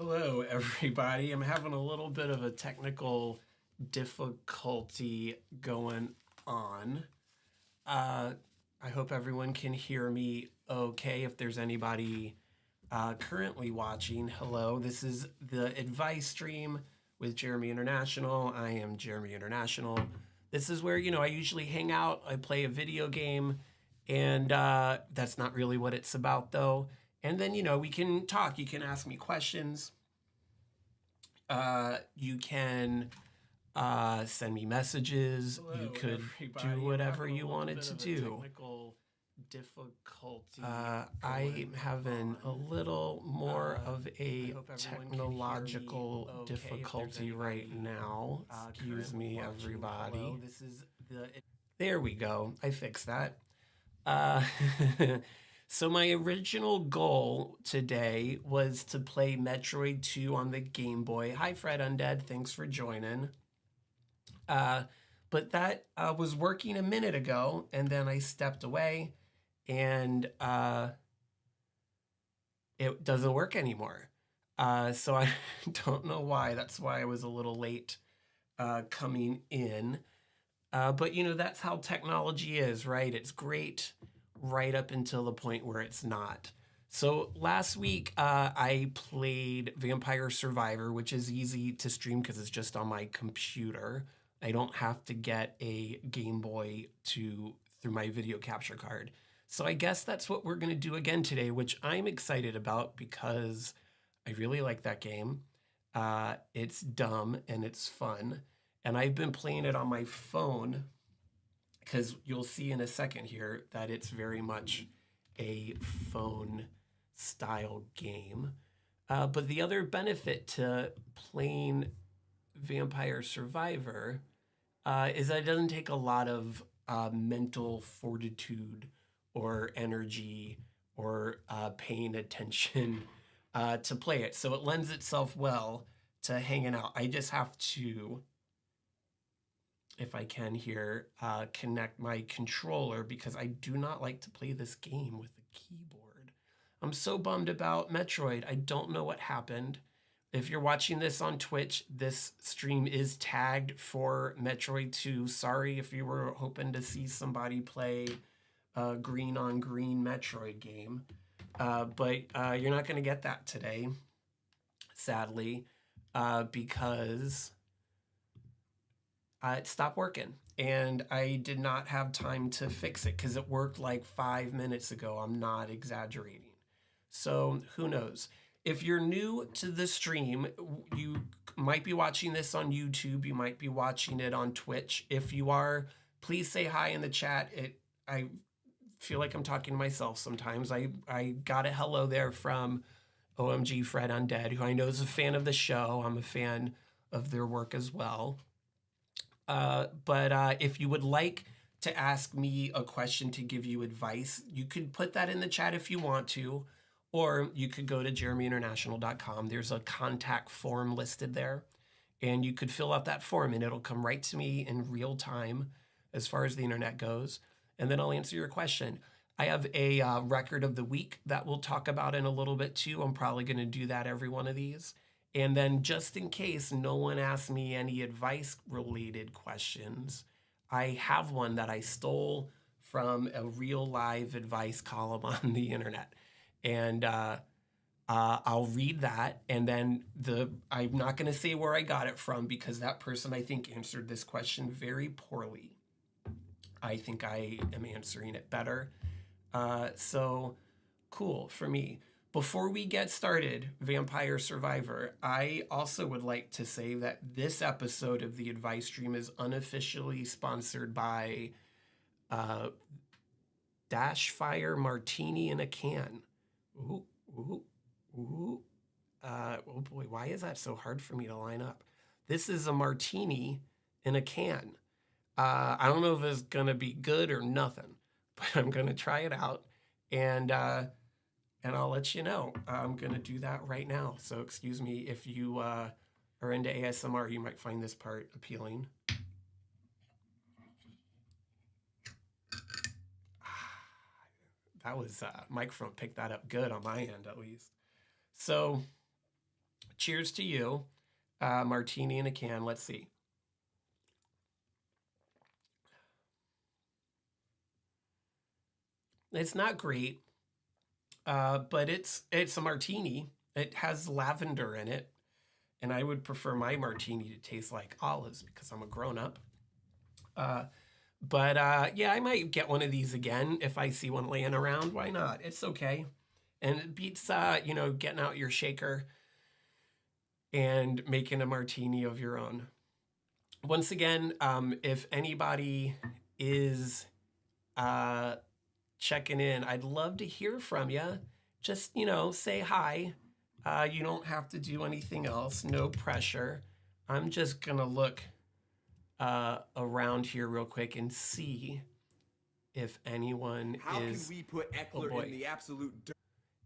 Hello, everybody. I'm having a little bit of a technical difficulty going on. I hope everyone can hear me okay. If there's anybody currently watching, hello. This is the advice stream with Jeremy International. I am Jeremy International. This is where, I usually hang out, I play a video game, and that's not really what it's about, though. And then, we can talk. You can ask me questions. You can send me messages. Hello, you could everybody. Do whatever you wanted to do. Difficulty. I'm having a little more of a technological difficulty right now. Excuse me, everybody. Hello, this is There we go. I fixed that. So my original goal today was to play Metroid 2 on the Game Boy. Hi, Fred Undead. Thanks for joining. But that was working a minute ago, and then I stepped away, and it doesn't work anymore. So I don't know why. That's why I was a little late coming in. But, that's how technology is, right? It's great right up until the point where it's not. So last week, I played Vampire Survivor, which is easy to stream because it's just on my computer. I don't have to get a Game Boy through my video capture card. So I guess that's what we're going to do again today, which I'm excited about because I really like that game. It's dumb and it's fun. And I've been playing it on my phone because you'll see in a second here that it's very much a phone style game. But the other benefit to playing Vampire Survivor is that it doesn't take a lot of mental fortitude or energy or paying attention to play it. So it lends itself well to hanging out. I just have to, if I can here, connect my controller because I do not like to play this game with a keyboard. I'm so bummed about Metroid. I don't know what happened. If you're watching this on Twitch, this stream is tagged for Metroid 2. Sorry if you were hoping to see somebody play a green on green Metroid game. But you're not going to get that today, sadly, because it stopped working. And I did not have time to fix it because it worked like 5 minutes ago. I'm not exaggerating. So who knows? If you're new to the stream, you might be watching this on YouTube. You might be watching it on Twitch. If you are, please say hi in the chat. I feel like I'm talking to myself sometimes. I got a hello there from OMG Fred Undead, who I know is a fan of the show. I'm a fan of their work as well. But if you would like to ask me a question to give you advice, you could put that in the chat if you want to. Or you could go to JeremyInternational.com. There's a contact form listed there. And you could fill out that form and it'll come right to me in real time as far as the internet goes. And then I'll answer your question. I have a record of the week that we'll talk about in a little bit too. I'm probably going to do that every one of these. And then just in case no one asks me any advice-related questions, I have one that I stole from a real live advice column on the internet. And I'll read that, and then I'm not going to say where I got it from because that person, I think, answered this question very poorly. I think I am answering it better. So cool for me. Before we get started, Vampire Survivor, I also would like to say that this episode of the Advice Stream is unofficially sponsored by Dash Fire Martini in a Can. Ooh, ooh, ooh. Oh boy, why is that so hard for me to line up? This is a martini in a can. I don't know if it's gonna be good or nothing, but I'm gonna try it out, and I'll let you know. I'm gonna do that right now. So excuse me if you are into ASMR, you might find this part appealing. That was microphone picked that up good on my end at least. So cheers to you. Martini in a can. Let's see. It's not great, but it's a martini. It has lavender in it, and I would prefer my martini to taste like olives because I'm a grown up. But yeah, I might get one of these again if I see one laying around. Why not? It's okay. And it beats, getting out your shaker and making a martini of your own. Once again, if anybody is checking in, I'd love to hear from you. Just, say hi. You don't have to do anything else. No pressure. I'm just going to look around here real quick and see if anyone How is. How can we put Eckler in the absolute dirt?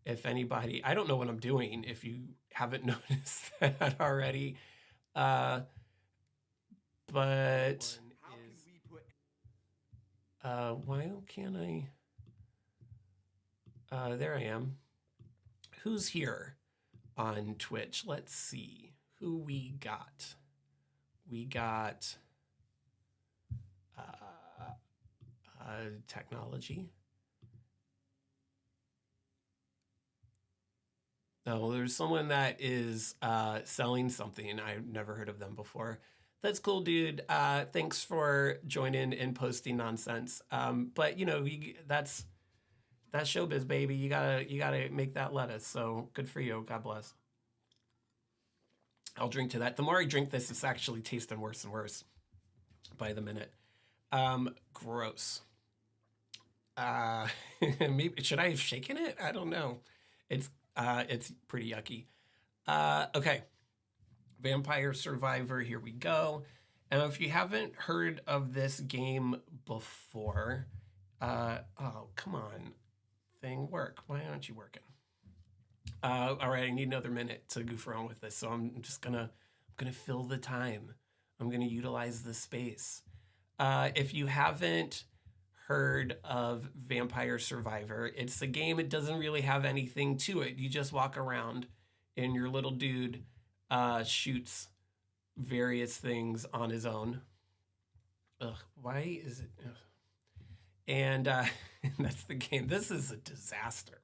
If anybody, I don't know what I'm doing. If you haven't noticed that already, but why can't I? There I am. Who's here on Twitch? Let's see who we got. We got technology. No, there's someone that is selling something. I've never heard of them before. That's cool, dude. Thanks for joining and posting nonsense. But that's showbiz, baby. You gotta make that lettuce. So good for you. God bless. I'll drink to that. The more I drink this, it's actually tasting worse and worse by the minute. Gross. Maybe should I have shaken it? I don't know. It's pretty yucky. Okay. Vampire Survivor, here we go. And if you haven't heard of this game before, oh, come on. Thing, work. Why aren't you working? All right, I need another minute to goof around with this, so I'm just gonna fill the time. I'm gonna utilize the space. If you haven't heard of Vampire Survivor, it's a game. It doesn't really have anything to it. You just walk around, and your little dude shoots various things on his own. Ugh, why is it? Ugh. And that's the game. This is a disaster.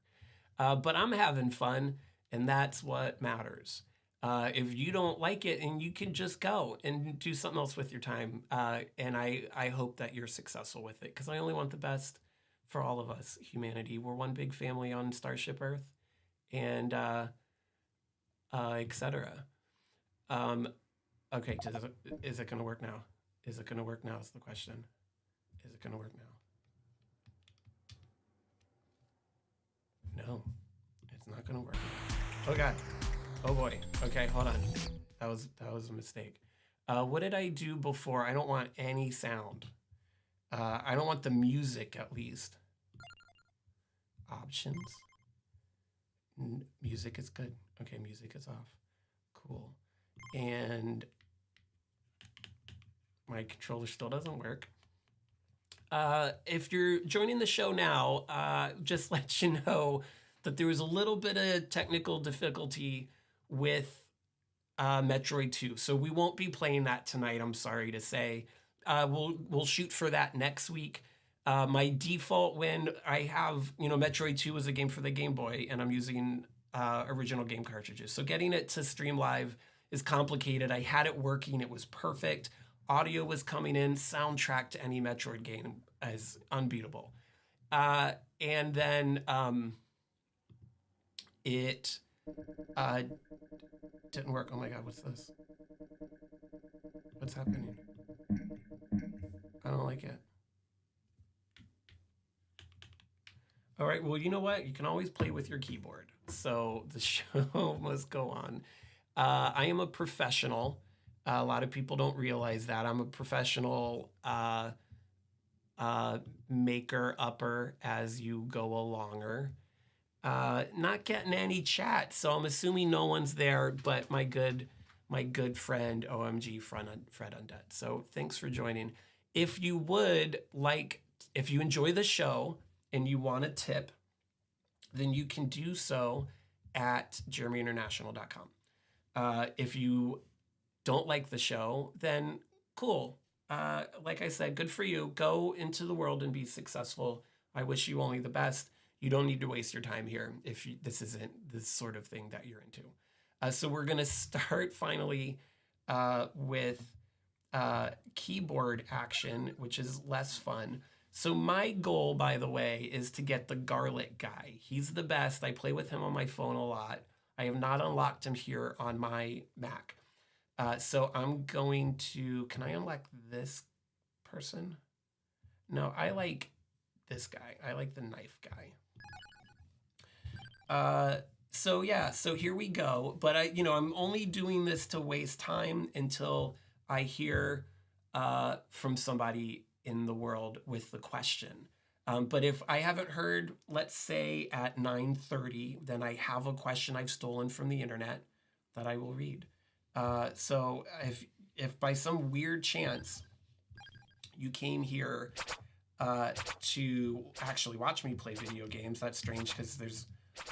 But I'm having fun, and that's what matters. If you don't like it, and you can just go and do something else with your time. And I hope that you're successful with it, because I only want the best for all of us, humanity. We're one big family on Starship Earth, and etc. Okay, is it going to work now? Is it going to work now is the question. Is it going to work now? No, it's not going to work. Oh, God. Oh, boy. Okay, hold on. That was a mistake. What did I do before? I don't want any sound. I don't want the music, at least. Options. Music is good. Okay, music is off. Cool. And my controller still doesn't work. If you're joining the show now, just let you know that there was a little bit of technical difficulty with Metroid 2. So we won't be playing that tonight, I'm sorry to say. We'll shoot for that next week. My default when I have, Metroid 2 was a game for the Game Boy, and I'm using original game cartridges. So getting it to stream live is complicated. I had it working. It was perfect. Audio was coming in. Soundtrack to any Metroid game is unbeatable. And then it didn't work. Oh my God, what's this? What's happening? I don't like it. All right, well, you know what? You can always play with your keyboard. So the show must go on. I am a professional. A lot of people don't realize that. I'm a professional maker-upper as you go alonger. Not getting any chat, so I'm assuming no one's there but my good friend OMG Fred Undead. So thanks for joining. If you enjoy the show and you want a tip, then you can do so at JeremyInternational.com. If you don't like the show, then cool. Like I said, good for you. Go into the world and be successful. I wish you only the best. You don't need to waste your time here if this isn't the sort of thing that you're into. So we're going to start finally with keyboard action, which is less fun. So my goal, by the way, is to get the garlic guy. He's the best. I play with him on my phone a lot. I have not unlocked him here on my Mac. So I'm going to, can I unlock this person? No, I like this guy. I like the knife guy. So yeah, so here we go. But I'm only doing this to waste time until I hear from somebody in the world with the question. But if I haven't heard, let's say at 9:30, then I have a question I've stolen from the internet that I will read. So if by some weird chance you came here to actually watch me play video games, that's strange because there's a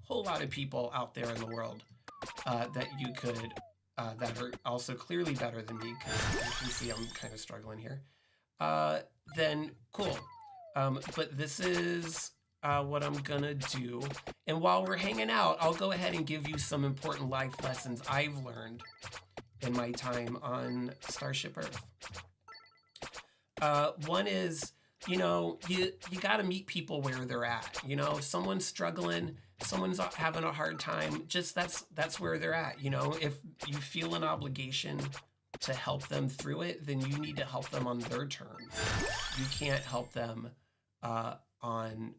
whole lot of people out there in the world that you could, that are also clearly better than me, because you can see I'm kind of struggling here, then cool. But this is what I'm gonna do. And while we're hanging out, I'll go ahead and give you some important life lessons I've learned in my time on Starship Earth. One is, you gotta meet people where they're at. If someone's struggling, someone's having a hard time, just that's where they're at. If you feel an obligation to help them through it, then you need to help them on their terms. You can't help them on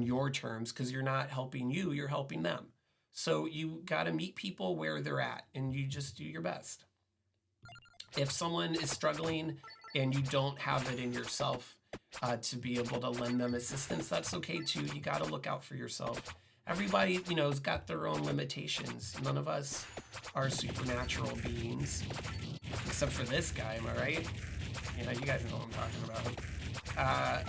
your terms, because you're not helping you, you're helping them. So you got to meet people where they're at, and you just do your best. If someone is struggling and you don't have it in yourself to be able to lend them assistance, that's okay too. You got to look out for yourself. Everybody, has got their own limitations. None of us are supernatural beings, except for this guy, am I right? You guys know what I'm talking about.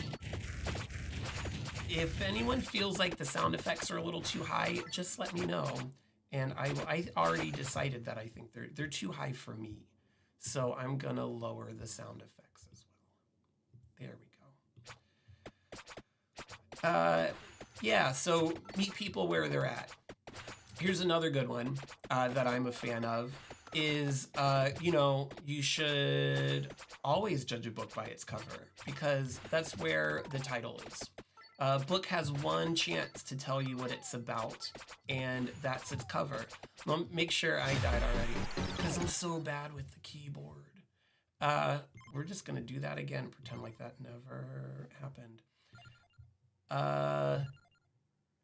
If anyone feels like the sound effects are a little too high, just let me know. And I already decided that I think they're too high for me. So I'm gonna lower the sound effects as well. There we go. Yeah, so meet people where they're at. Here's another good one that I'm a fan of is, you should always judge a book by its cover, because that's where the title is. A book has one chance to tell you what it's about, and that's its cover. Well, make sure I died already, because I'm so bad with the keyboard. We're just going to do that again, pretend like that never happened.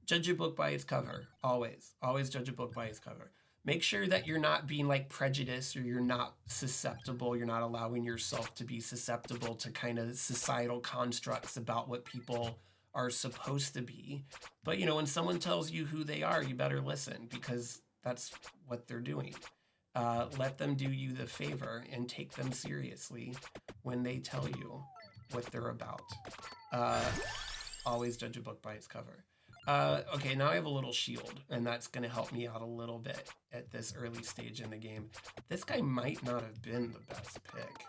Judge a book by its cover, always. Always judge a book by its cover. Make sure that you're not being prejudiced, or you're not susceptible. You're not allowing yourself to be susceptible to kind of societal constructs about what people are supposed to be. But, when someone tells you who they are, you better listen, because that's what they're doing. Let them do you the favor and take them seriously when they tell you what they're about. Always judge a book by its cover. Okay, now I have a little shield, and that's going to help me out a little bit at this early stage in the game. This guy might not have been the best pick,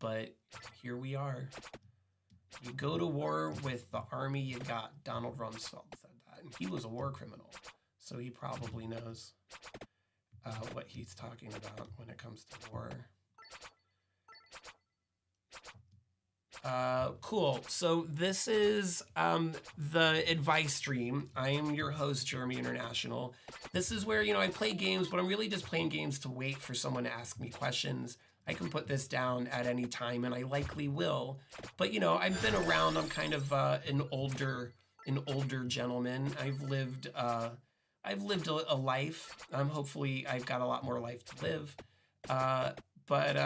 but here we are. You go to war with the army you got. Donald Rumsfeld said that, and he was a war criminal, so he probably knows what he's talking about when it comes to war. Cool. So this is the advice stream. I am your host, JeremyInternational. This is where, I play games, but I'm really just playing games to wait for someone to ask me questions. I can put this down at any time, and I likely will. But, I've been around. I'm kind of an older gentleman. I've lived a life. Hopefully I've got a lot more life to live. But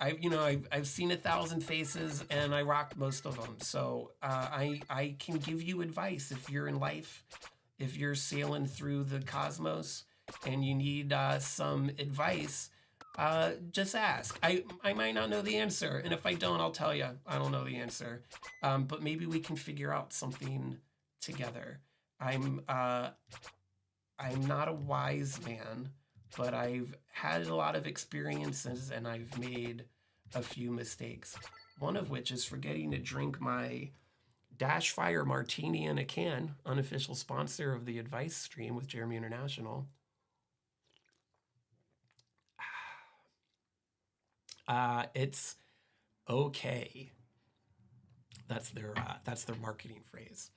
I've seen 1,000 faces, and I rock most of them. So I can give you advice if you're in life, if you're sailing through the cosmos, and you need some advice. Just ask. I might not know the answer, and if I don't, I'll tell you I don't know the answer. But maybe we can figure out something together. I'm I'm not a wise man, but I've had a lot of experiences and I've made a few mistakes. One of which is forgetting to drink my Dash Fire Martini in a can, unofficial sponsor of the advice stream with Jeremy International. It's okay. That's their marketing phrase.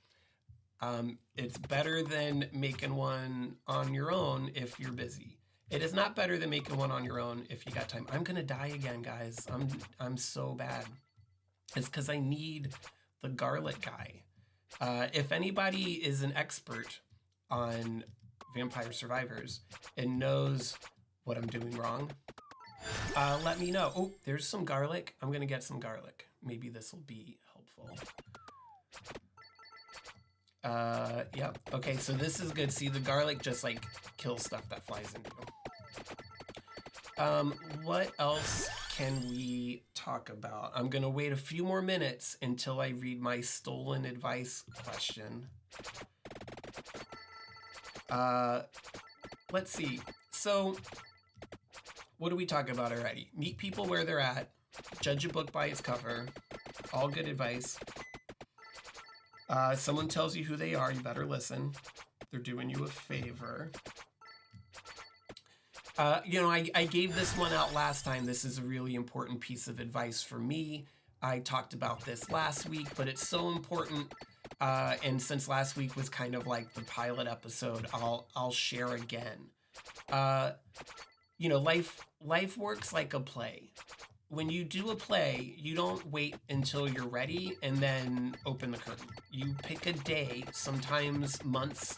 It's better than making one on your own if you're busy. It is not better than making one on your own if you got time. I'm gonna die again, guys. I'm so bad. It's because I need the garlic guy. If anybody is an expert on Vampire Survivors and knows what I'm doing wrong, let me know. Oh, there's some garlic. I'm gonna get some garlic. Maybe this will be helpful. Yep. Okay, so this is good. See, the garlic just like kills stuff that flies into you. What else can we talk about? I'm gonna wait a few more minutes until I read my stolen advice question. Let's see. So, what do we talk about already? Meet people where they're at. Judge a book by its cover. All good advice. Someone tells you who they are, you better listen. They're doing you a favor. I gave this one out last time. This is a really important piece of advice for me. I talked about this last week, but it's so important. And since last week was kind of like the pilot episode, I'll share again. Life works like a play. When you do a play, you don't wait until you're ready and then open the curtain. You pick a day, sometimes months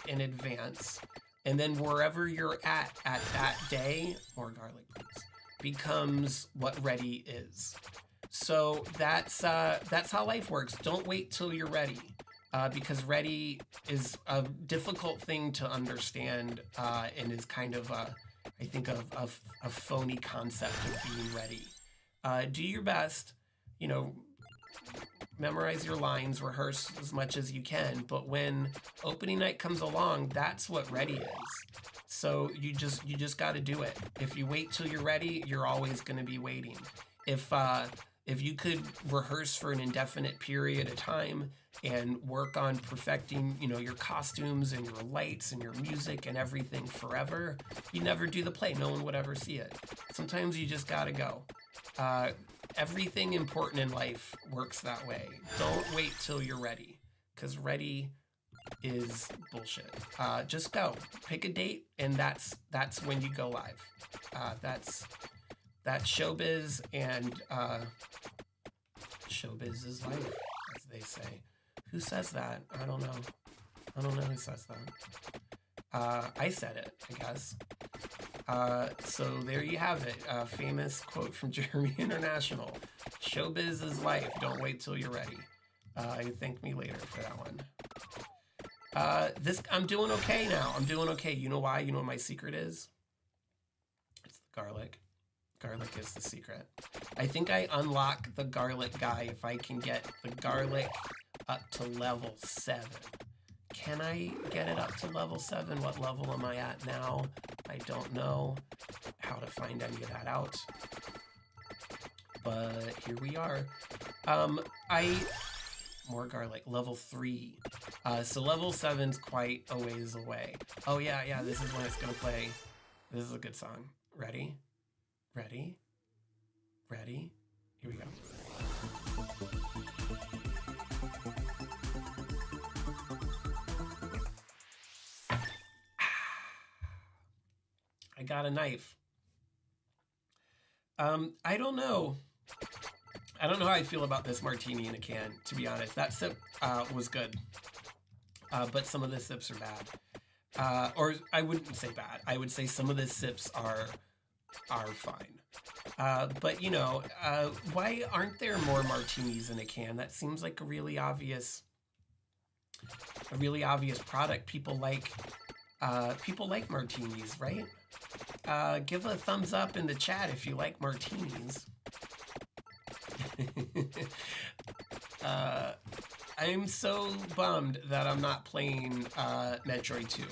in advance, and then wherever you're at that day, more garlic please, becomes what ready is. So that's how life works. Don't wait till you're ready, because ready is a difficult thing to understand and is kind of I think a phony concept of being ready. Do your best, memorize your lines, rehearse as much as you can, but when opening night comes along, that's what ready is. So you just got to do it. If you wait till you're ready, you're always going to be waiting. If you could rehearse for an indefinite period of time and work on perfecting, your costumes and your lights and your music and everything forever, you never do the play. No one would ever see it. Sometimes you just gotta go. Everything important in life works that way. Don't wait till you're ready, because ready is bullshit. Just go. Pick a date, and that's when you go live. That's showbiz, and showbiz is life, as they say. Who says that? I don't know who says that. I said it, I guess. So there you have it. A famous quote from Jeremy International. Showbiz is life. Don't wait till you're ready. Thank me later for that one. I'm doing okay now. I'm doing okay. You know why? You know what my secret is? It's the garlic. Garlic is the secret. I think I unlock the garlic guy if I can get the garlic up to level 7. Can I get it up to level 7? What level am I at now? I don't know how to find any of that out. But here we are. More garlic, level 3. So level 7's quite a ways away. Oh yeah, this is when it's gonna play. This is a good song. Ready? Ready? Ready? Here we go. I got a knife. I don't know. I don't know how I feel about this martini in a can, to be honest. That sip was good, but some of the sips are bad. Or I wouldn't say bad. I would say some of the sips are fine. But why aren't there more martinis in a can? That seems like a really obvious product. People like martinis, right? Give a thumbs up in the chat if you like martinis. I'm so bummed that I'm not playing Metroid 2.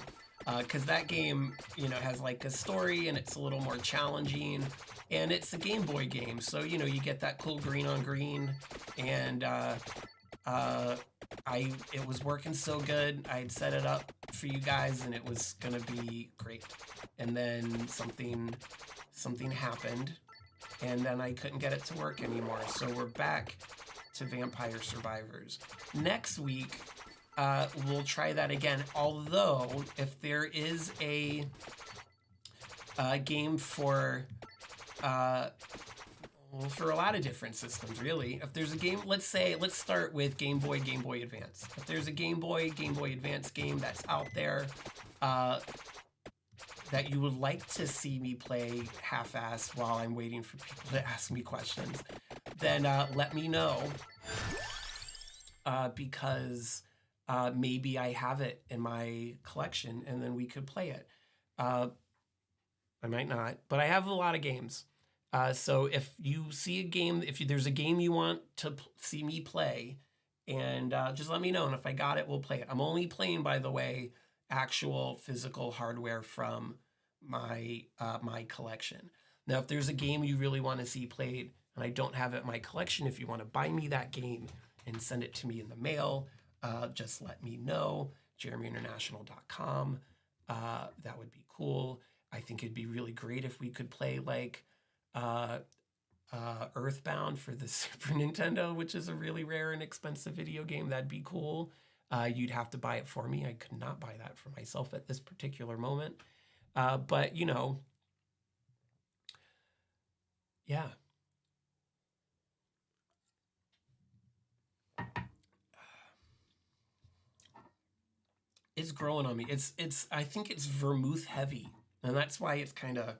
Because that game, you know, has like a story and it's a little more challenging. And it's a Game Boy game, so, you know, you get that cool green on green. And it was working so good. I had set it up for you guys and it was gonna be great. And then something happened and then I couldn't get it to work anymore. So we're back to Vampire Survivors. Next week, we'll try that again. Although, if there is a game for a lot of different systems, really. If there's a game, let's start with Game Boy, Game Boy Advance. If there's a Game Boy, Game Boy Advance game that's out there that you would like to see me play half-assed while I'm waiting for people to ask me questions, then let me know. Because maybe I have it in my collection and then we could play it. I might not, but I have a lot of games. So if you see a game, there's a game you want to see me play, and just let me know. And if I got it, we'll play it. I'm only playing, by the way, actual physical hardware from my collection. Now, if there's a game you really want to see played and I don't have it in my collection, if you want to buy me that game and send it to me in the mail, just let me know. JeremyInternational.com. That would be cool. I think it'd be really great if we could play like Earthbound for the Super Nintendo, which is a really rare and expensive video game. That'd be cool. You'd have to buy it for me. I could not buy that for myself at this particular moment. But, you know, yeah. It's growing on me. I think it's vermouth heavy, and that's why it's kind of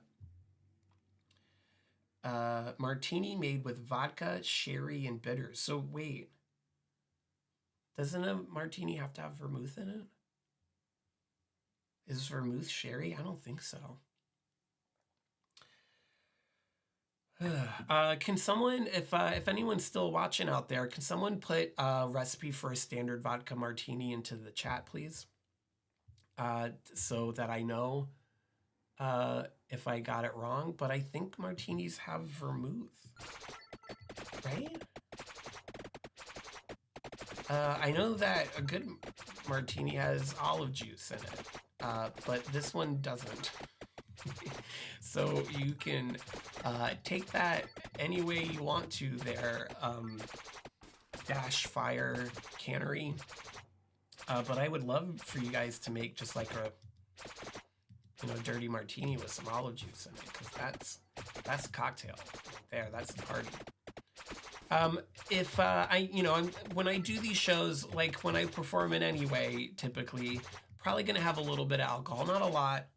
martini made with vodka, sherry, and bitters. So wait, doesn't a martini have to have vermouth in it? Is vermouth sherry? I don't think so. Can someone, if anyone's still watching out there, can someone put a recipe for a standard vodka martini into the chat, please? So that I know if I got it wrong, but I think martinis have vermouth, right? I know that a good martini has olive juice in it, but this one doesn't. So you can take that any way you want to there, Dash Fire Cannery. But I would love for you guys to make just like a, you know, dirty martini with some olive juice in it, because that's a cocktail right there. That's the party. If when I do these shows, like when I perform in any way, typically probably gonna have a little bit of alcohol, not a lot,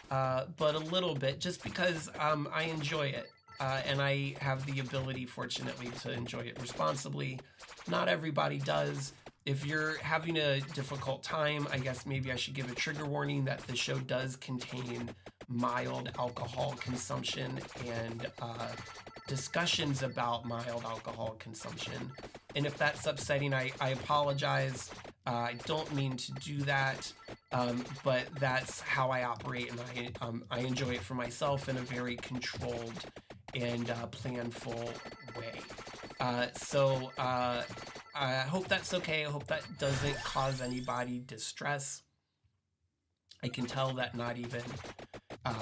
but a little bit, just because I enjoy it, and I have the ability, fortunately, to enjoy it responsibly. Not everybody does. If you're having a difficult time, I guess maybe I should give a trigger warning that the show does contain mild alcohol consumption and discussions about mild alcohol consumption. And if that's upsetting, I apologize. I don't mean to do that, but that's how I operate, and I enjoy it for myself in a very controlled and planful way. So I hope that's okay. I hope that doesn't cause anybody distress. I can tell that not even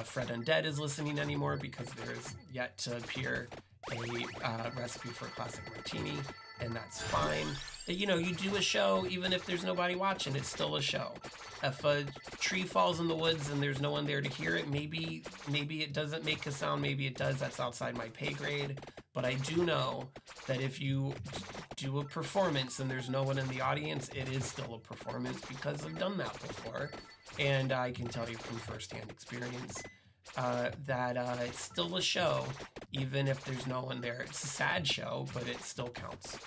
Fred Undead is listening anymore, because there's yet to appear a recipe for a classic martini, and that's fine. You know, you do a show even if there's nobody watching, it's still a show. If a tree falls in the woods and there's no one there to hear it, maybe it doesn't make a sound, maybe it does, that's outside my pay grade. But I do know that if you do a performance and there's no one in the audience, it is still a performance, because I've done that before. And I can tell you from firsthand experience that it's still a show, even if there's no one there. It's a sad show, but it still counts.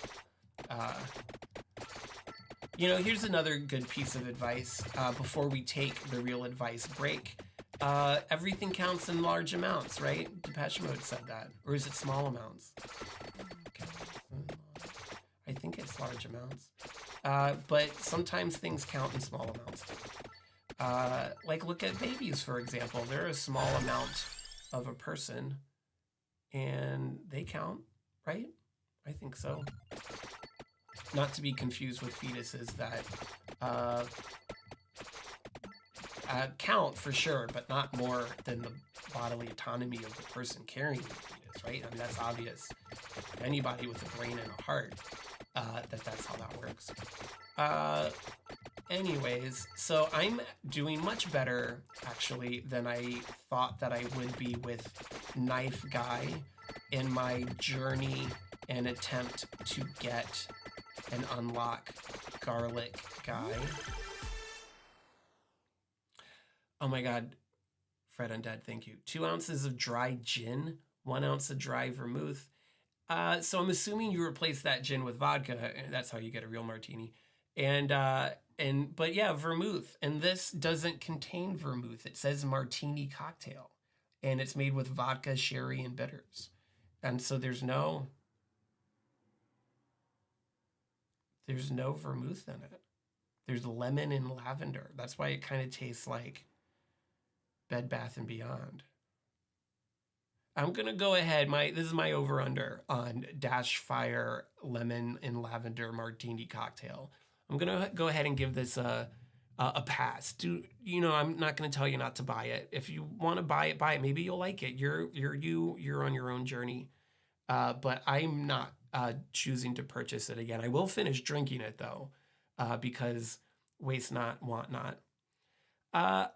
You know, here's another good piece of advice before we take the real advice break. Everything counts in large amounts, right? Depeche Mode said that. Or is it small amounts? I think it's large amounts. But sometimes things count in small amounts. Like look at babies, for example. They're a small amount of a person and they count, right? I think so. Not to be confused with fetuses that count for sure, but not more than the bodily autonomy of the person carrying the fetus, right? I mean, that's obvious. Anybody with a brain and a heart, that's how that works. Anyways, so I'm doing much better, actually, than I thought that I would be with Knife Guy in my journey and attempt to get and unlock Garlic Guy. Oh my god, Fred Undead, thank you. 2 ounces of dry gin, 1 ounce of dry vermouth. So I'm assuming you replace that gin with vodka. That's how you get a real martini. But yeah, vermouth. And this doesn't contain vermouth. It says martini cocktail. And it's made with vodka, sherry, and bitters. And so there's no vermouth in it. There's lemon and lavender. That's why it kind of tastes like Bed Bath & Beyond. I'm going to go ahead. This is my over-under on Dash Fire Lemon and Lavender Martini Cocktail. I'm going to go ahead and give this a pass. I'm not going to tell you not to buy it. If you want to buy it. Maybe you'll like it. You're on your own journey. But I'm not choosing to purchase it again. I will finish drinking it, though, because waste not, want not. I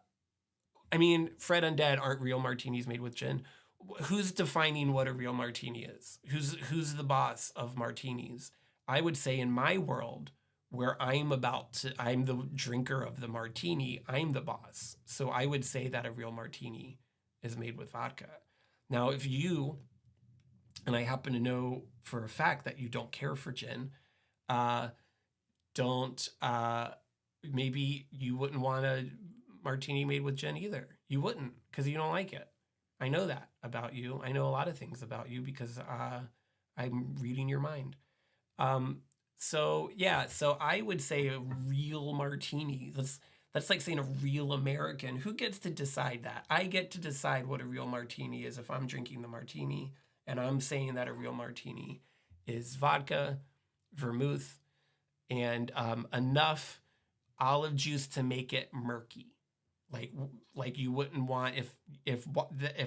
mean, Fred Undead aren't real martinis made with gin. Who's defining what a real martini is? Who's the boss of martinis? I would say in my world, where I'm the drinker of the martini, I'm the boss. So I would say that a real martini is made with vodka. Now, if you, and I happen to know for a fact that you don't care for gin, maybe you wouldn't want a martini made with gin either. You wouldn't, because you don't like it. I know that about you. I know a lot of things about you because I'm reading your mind. So I would say a real martini. That's like saying a real American. Who gets to decide that? I get to decide what a real martini is if I'm drinking the martini, and I'm saying that a real martini is vodka, vermouth, and enough olive juice to make it murky. Like you wouldn't want if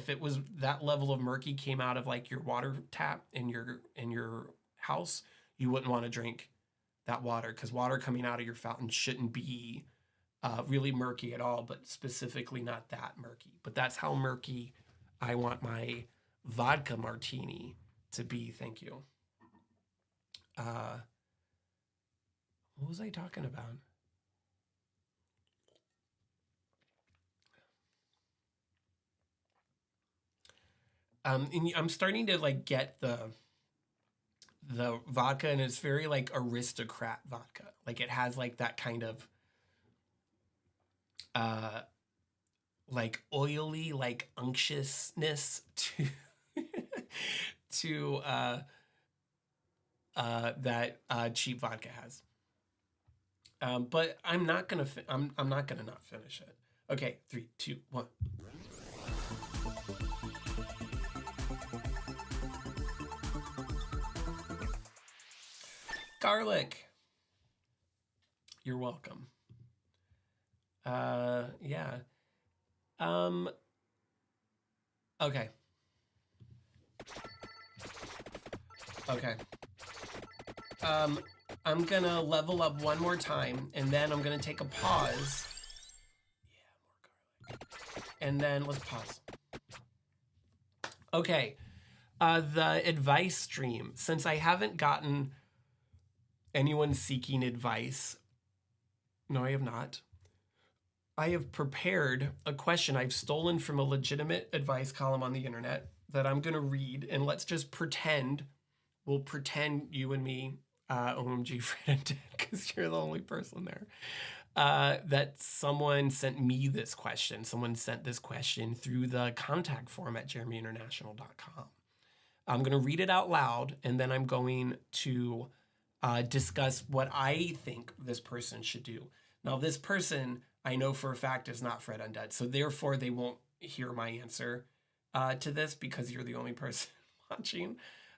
it was that level of murky came out of like your water tap in your house, you wouldn't want to drink that water, because water coming out of your fountain shouldn't be really murky at all, but specifically not that murky. But that's how murky I want my vodka martini to be. Thank you. What was I talking about? And I'm starting to like get the vodka, and it's very like aristocrat vodka. Like it has like that kind of like oily, like unctuousness to that cheap vodka has. But I'm not gonna I'm not gonna not finish it. Okay, 3, 2, 1. Garlic. You're welcome. Yeah. Okay. Okay. I'm gonna level up one more time, and then I'm gonna take a pause. Yeah, more garlic. And then let's pause. Okay. The advice stream. Since I haven't gotten anyone seeking advice, no, I have not. I have prepared a question I've stolen from a legitimate advice column on the internet that I'm going to read, and let's just pretend, we'll pretend you and me, OMG friend, because you're the only person there, that someone sent me this question. Someone sent this question through the contact form at JeremyInternational.com. I'm going to read it out loud, and then I'm going to discuss what I think this person should do. Now, this person I know for a fact is not Fred Undead, so therefore they won't hear my answer to this because you're the only person watching.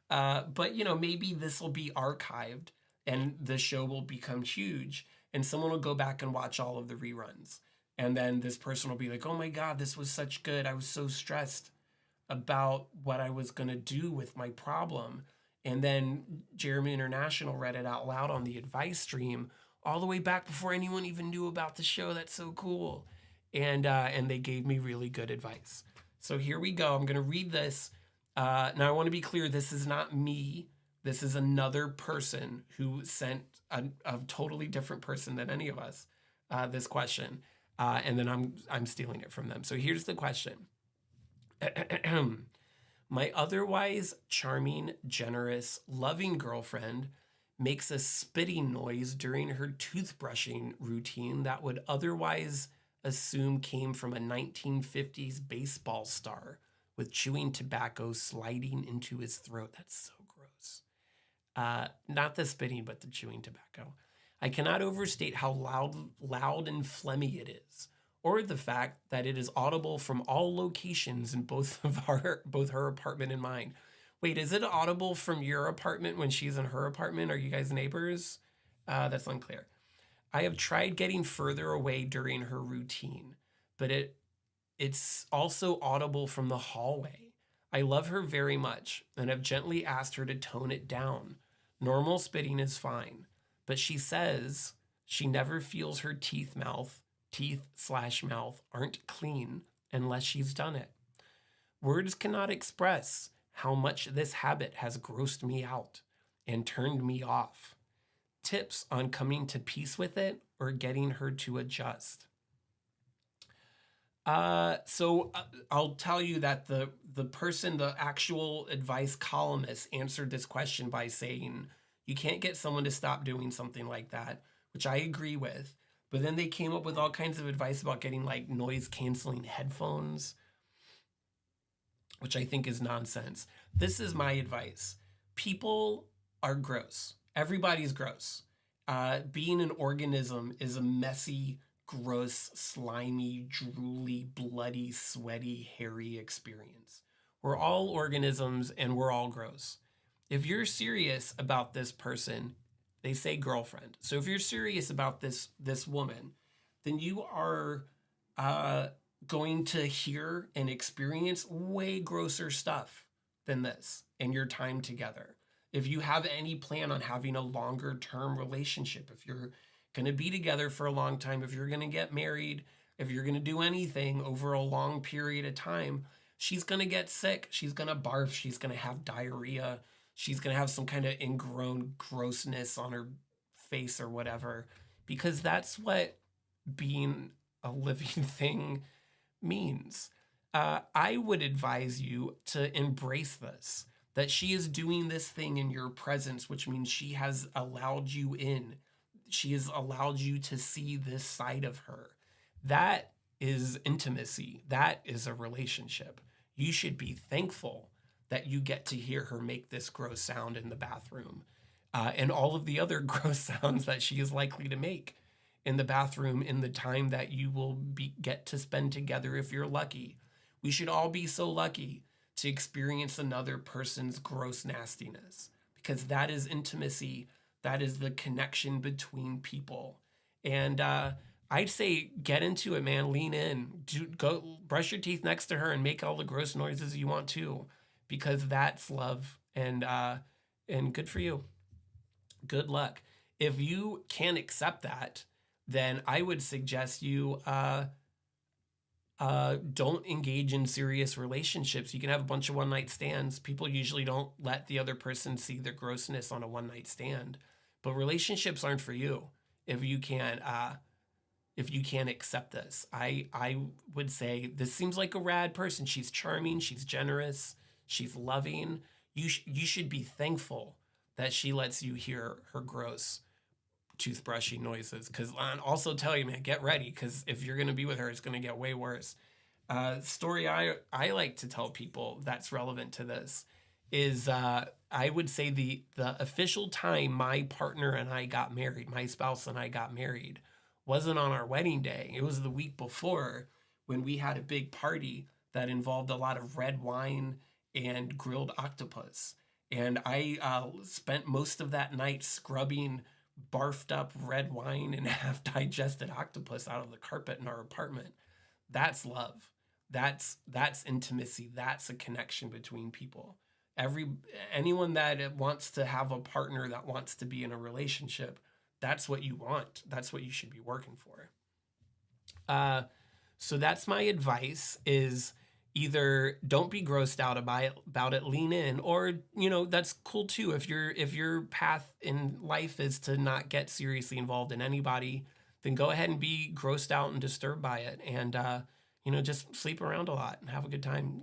But maybe this will be archived and the show will become huge, and someone will go back and watch all of the reruns. And then this person will be like, oh my God, this was such good. I was so stressed about what I was going to do with my problem. And then Jeremy International read it out loud on the advice stream all the way back before anyone even knew about the show. That's so cool. And they gave me really good advice. So here we go. I'm going to read this. Now, I want to be clear. This is not me. This is another person who sent a totally different person than any of us this question. And then I'm stealing it from them. So here's the question. My otherwise charming, generous, loving girlfriend makes a spitting noise during her toothbrushing routine that would otherwise assume came from a 1950s baseball star with chewing tobacco sliding into his throat. That's so gross. Not the spitting, but the chewing tobacco. I cannot overstate how loud and phlegmy it is, or the fact that it is audible from all locations in both her apartment and mine. Wait, is it audible from your apartment when she's in her apartment? Are you guys neighbors? That's unclear. I have tried getting further away during her routine, but it's also audible from the hallway. I love her very much and have gently asked her to tone it down. Normal spitting is fine, but she says she never feels her teeth/mouth aren't clean unless she's done it. Words cannot express how much this habit has grossed me out and turned me off. Tips on coming to peace with it or getting her to adjust. So I'll tell you that the actual advice columnist answered this question by saying, you can't get someone to stop doing something like that, which I agree with. But then they came up with all kinds of advice about getting like noise canceling headphones, which I think is nonsense. This is my advice. People are gross. Everybody's gross. Being an organism is a messy, gross, slimy, drooly, bloody, sweaty, hairy experience. We're all organisms and we're all gross. If you're serious about this person, they say girlfriend. So if you're serious about this woman, then you are going to hear and experience way grosser stuff than this in your time together. If you have any plan on having a longer term relationship, if you're going to be together for a long time, if you're going to get married, if you're going to do anything over a long period of time, she's going to get sick. She's going to barf. She's going to have diarrhea. She's going to have some kind of ingrown grossness on her face or whatever, because that's what being a living thing means. I would advise you to embrace this, that she is doing this thing in your presence, which means she has allowed you in. She has allowed you to see this side of her. That is intimacy. That is a relationship. You should be thankful that you get to hear her make this gross sound in the bathroom and all of the other gross sounds that she is likely to make in the bathroom in the time that you will get to spend together if you're lucky. We should all be so lucky to experience another person's gross nastiness, because that is intimacy. That is the connection between people. And I'd say get into it, man. Lean in. Go brush your teeth next to her and make all the gross noises you want to, because that's love. And good for you. Good luck. If you can't accept that, then I would suggest you don't engage in serious relationships. You can have a bunch of one-night stands. People usually don't let the other person see their grossness on a one-night stand. But relationships aren't for you if you can't accept this. I would say this seems like a rad person. She's charming. She's generous. She's loving. You should be thankful that she lets you hear her gross toothbrushing noises. Because I'll also tell you, man, get ready, because if you're going to be with her, it's going to get way worse. Story I like to tell people that's relevant to this is I would say the official time my partner and I got married, my spouse and I got married, wasn't on our wedding day. It was the week before when we had a big party that involved a lot of red wine and grilled octopus. And I spent most of that night scrubbing barfed up red wine and half digested octopus out of the carpet in our apartment. That's love. That's intimacy. That's a connection between people. Anyone that wants to have a partner, that wants to be in a relationship, that's what you want. That's what you should be working for. So that's my advice: is either don't be grossed out about it, lean in, or that's cool too. If your path in life is to not get seriously involved in anybody, then go ahead and be grossed out and disturbed by it, and just sleep around a lot and have a good time.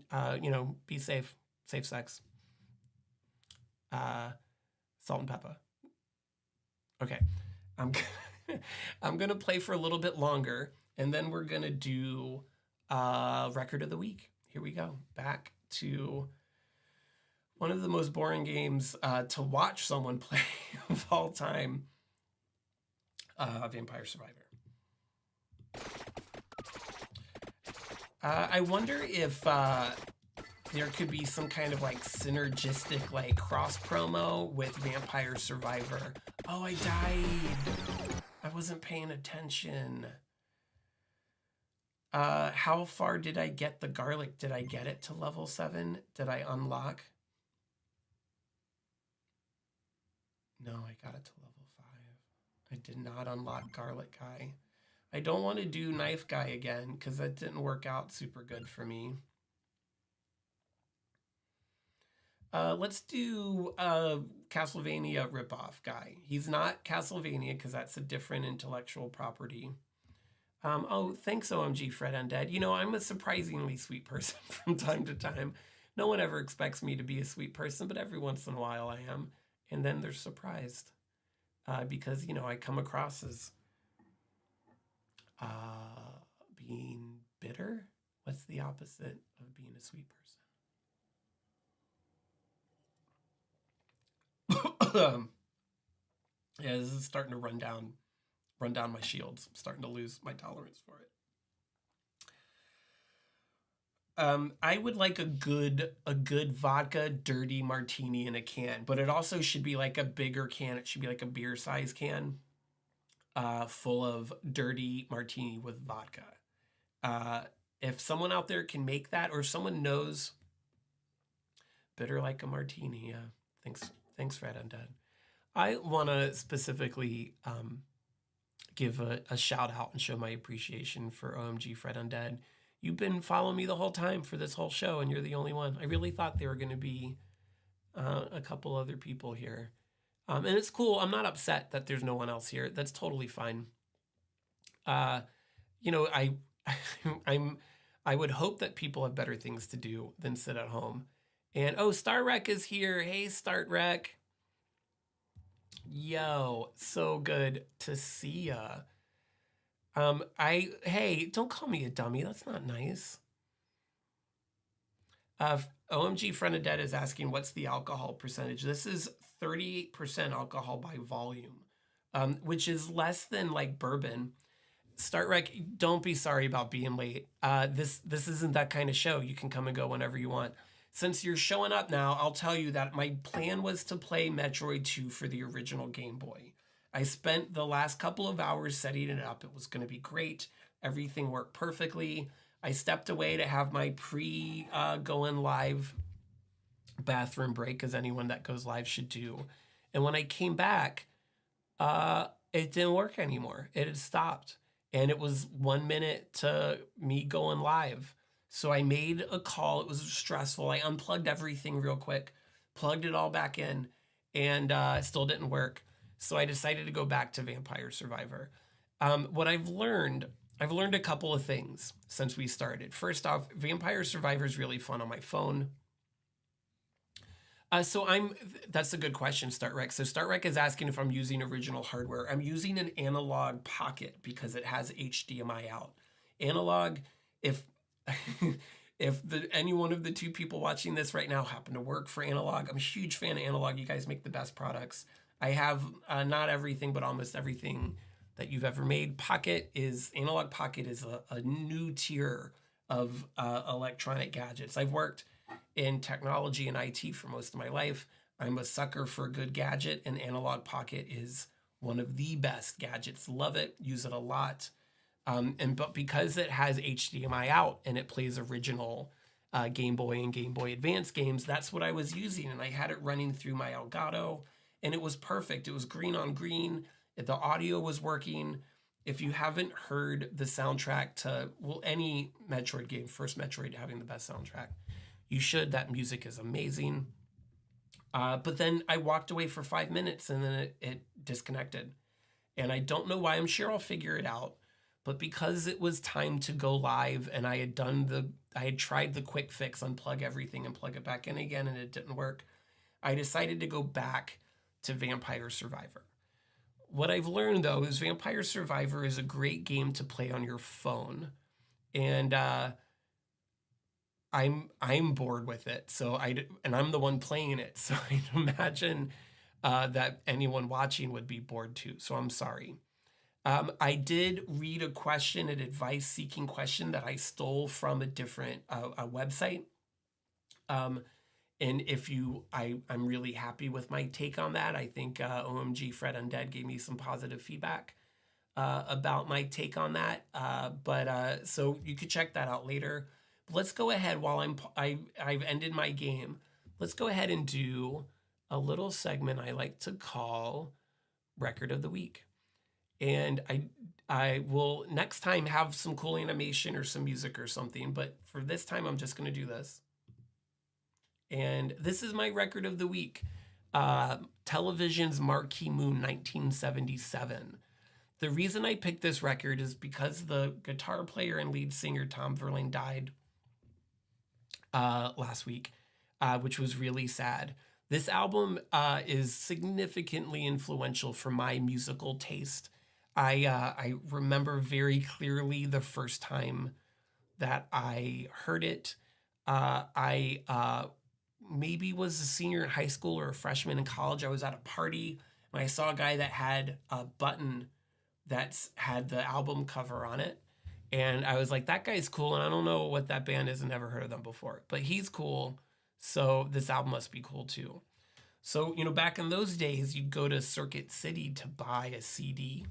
Be safe sex. Salt and pepper. Okay, I'm I'm gonna play for a little bit longer, and then we're gonna do record of the week. Here we go. Back to one of the most boring games to watch someone play of all time, Vampire Survivor. I wonder if there could be some kind of like synergistic like cross promo with Vampire Survivor. Oh, I died. I wasn't paying attention. How far did I get the garlic? Did I get it to level 7? Did I unlock? No, I got it to level 5. I did not unlock garlic guy. I don't want to do knife guy again because that didn't work out super good for me. Let's do Castlevania ripoff guy. He's not Castlevania because that's a different intellectual property. Oh, thanks, OMG Fred Undead. I'm a surprisingly sweet person from time to time. No one ever expects me to be a sweet person, but every once in a while I am. And then they're surprised because, I come across as being bitter. What's the opposite of being a sweet person? Yeah, this is starting to run down my shields. I'm starting to lose my tolerance for it. I would like a good vodka dirty martini in a can, but it also should be like a bigger can. It should be like a beer size can, full of dirty martini with vodka. If someone out there can make that, or if someone knows bitter like a martini, thanks Fred Undead. I want to specifically give a shout out and show my appreciation for OMG Fred Undead. You've been following me the whole time for this whole show, and you're the only one. I really thought there were going to be a couple other people here. And it's cool. I'm not upset that there's no one else here. That's totally fine. I would hope that people have better things to do than sit at home. And Star Rec is here. Hey, Start Rec. Yo, so good to see ya. Hey, don't call me a dummy. That's not nice. OMG Friend of Dead is asking, what's the alcohol percentage? This is 38% alcohol by volume, which is less than like bourbon. Start Rec, don't be sorry about being late. This isn't that kind of show. You can come and go whenever you want. Since you're showing up now, I'll tell you that my plan was to play Metroid 2 for the original Game Boy. I spent the last couple of hours setting it up. It was going to be great. Everything worked perfectly. I stepped away to have my going live bathroom break, as anyone that goes live should do. And when I came back, it didn't work anymore. It had stopped. And it was 1 minute to me going live. So I made a call. It was stressful. I unplugged everything real quick, plugged it all back in, and it still didn't work. So I decided to go back to Vampire Survivor. What I've learned a couple of things since we started. First off, Vampire Survivor is really fun on my phone. That's a good question, StartRec. So StartRec is asking if I'm using original hardware. I'm using an analog pocket because it has HDMI out. Analog, if If any one of the two people watching this right now happen to work for Analog, I'm a huge fan of Analog. You guys make the best products. I have not everything, but almost everything that you've ever made. Analog Pocket is a new tier of electronic gadgets. I've worked in technology and IT for most of my life. I'm a sucker for a good gadget, and Analog Pocket is one of the best gadgets. Love it, use it a lot. But because it has HDMI out and it plays original Game Boy and Game Boy Advance games, that's what I was using. And I had it running through my Elgato, and it was perfect. It was green on green. The audio was working. If you haven't heard the soundtrack to, well, any Metroid game, first Metroid having the best soundtrack, you should. That music is amazing. But then I walked away for 5 minutes and then it disconnected. And I don't know why. I'm sure I'll figure it out. But because it was time to go live and I had tried the quick fix, unplug everything and plug it back in again, and it didn't work, I decided to go back to Vampire Survivor. What I've learned, though, is Vampire Survivor is a great game to play on your phone. And I'm bored with it. And I'm the one playing it. So I imagine that anyone watching would be bored too. So I'm sorry. I did read a question, an advice-seeking question that I stole from a different a website. And I'm really happy with my take on that. I think OMG Fred Undead gave me some positive feedback about my take on that. So you could check that out later. But let's go ahead while I've ended my game. Let's go ahead and do a little segment I like to call Record of the Week. And I will next time have some cool animation or some music or something, but for this time I'm just going to do this. And this is my record of the week. Television's Marquee Moon 1977. The reason I picked this record is because the guitar player and lead singer Tom Verlaine died last week, which was really sad. This album is significantly influential for my musical taste. I remember very clearly the first time that I heard it. I maybe was a senior in high school or a freshman in college. I was at a party and I saw a guy that had a button that's had the album cover on it. And I was like, that guy's cool. And I don't know what that band is and never heard of them before, but he's cool. So this album must be cool too. So, back in those days, you'd go to Circuit City to buy a CD.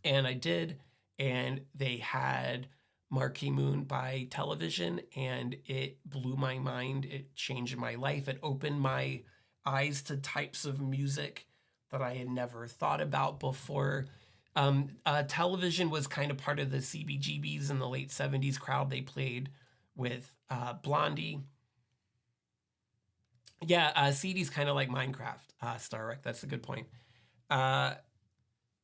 And I did, and they had Marquee Moon by Television, and it blew my mind. It changed my life. It opened my eyes to types of music that I had never thought about before. Television was kind of part of the CBGBs in the late 70s crowd. They played with Blondie. Yeah, CD's kind of like Minecraft, Star Wreck. That's a good point.